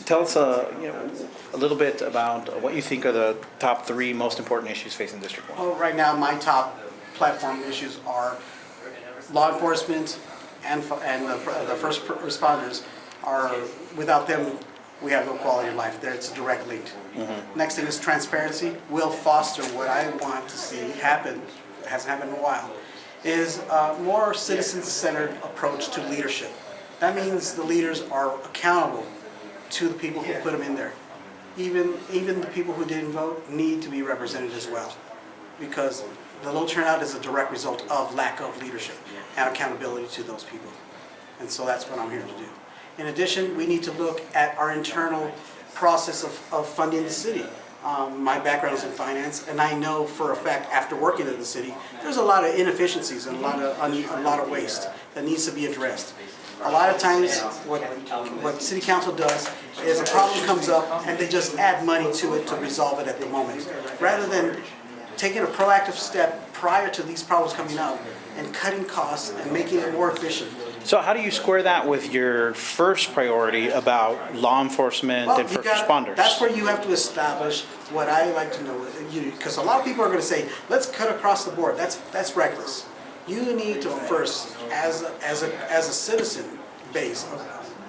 Tell us a little bit about what you think are the top three most important issues facing District 1. Well, right now, my top platform issues are law enforcement and the first responders. Without them, we have no quality of life. It's a direct link. Next thing is transparency. Will foster what I want to see happen, hasn't happened in a while, is a more citizen-centered approach to leadership. That means the leaders are accountable to the people who put them in there. Even the people who didn't vote need to be represented as well, because the low turnout is a direct result of lack of leadership and accountability to those people. And so that's what I'm here to do. In addition, we need to look at our internal process of funding the city. My background is in finance, and I know for a fact, after working in the city, there's a lot of inefficiencies and a lot of waste that needs to be addressed. A lot of times, what City Council does is a problem comes up and they just add money to it to resolve it at the moment, rather than taking a proactive step prior to these problems coming up and cutting costs and making it more efficient. So how do you square that with your first priority about law enforcement and first responders? That's where you have to establish what I like to know, because a lot of people are going to say, let's cut across the board. That's reckless. You need to first, as a citizen base,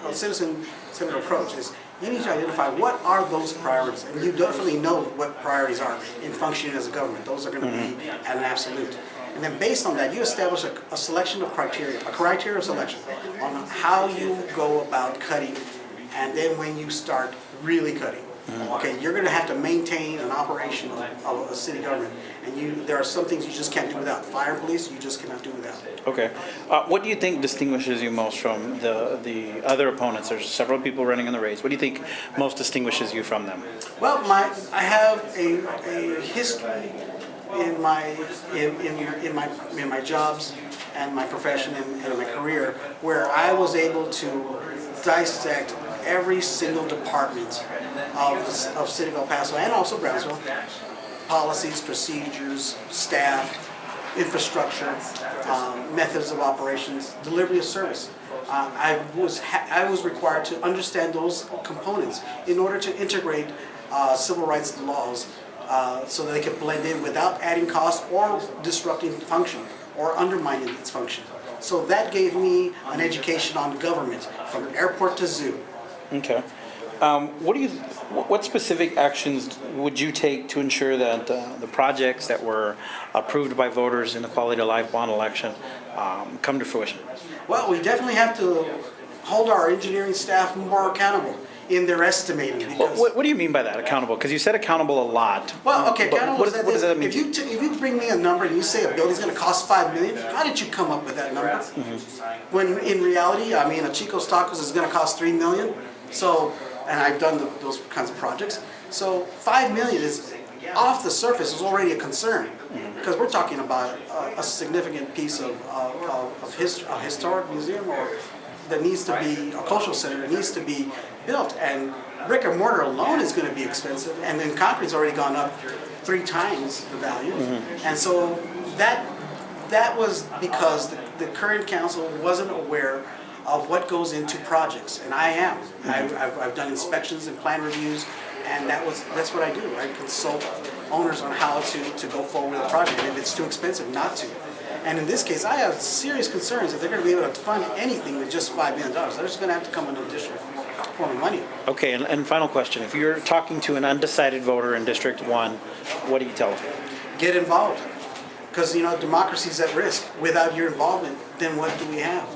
a citizen-centered approach, is you need to identify what are those priorities, and you definitely know what priorities are in functioning as a government. Those are going to be at an absolute. And then based on that, you establish a selection of criteria, a criteria of selection on how you go about cutting, and then when you start really cutting. Okay, you're going to have to maintain an operation of a city government, and there are some things you just can't do without. Fire and police, you just cannot do without. Okay. What do you think distinguishes you most from the other opponents? There's several people running in the race. What do you think most distinguishes you from them? Well, I have a history in my jobs and my profession and my career where I was able to dissect every single department of City of El Paso and also Brownsville: policies, procedures, staff, infrastructure, methods of operations, delivery of service. I was required to understand those components in order to integrate civil rights laws so that they could blend in without adding cost or disrupting function or undermining its function. So that gave me an education on government from airport to zoo. Okay. What specific actions would you take to ensure that the projects that were approved by voters in the Quality of Life bond election come to fruition? Well, we definitely have to hold our engineering staff more accountable in their estimating. Because what do you mean by that, accountable? Because you said accountable a lot. Well, okay, accountable. What does that mean? If you bring me a number and you say a building's going to cost $5 million, how did you come up with that number? When in reality, I mean, a Chico's Tacos is going to cost $3 million. So, and I've done those kinds of projects. So $5 million is off the surface is already a concern, because we're talking about a significant piece of history, a historic museum, or that needs to be a cultural center that needs to be built, and brick and mortar alone is going to be expensive, and then concrete's already gone up 3 times the value, and so that was because the current council wasn't aware of what goes into projects, and I am. I've done inspections and plan reviews, and that's what I do. I consult owners on how to go forward with a project, and if it's too expensive, not to. And in this case, I have serious concerns that they're going to be able to fund anything with just $5 million. They're just going to have to come with an additional form of money. Okay, and final question. If you're talking to an undecided voter in District 1, what do you tell them? Get involved. Because, democracy's at risk. Without your involvement, then what do we have?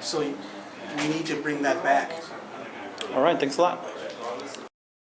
So we need to bring that back. All right, thanks a lot.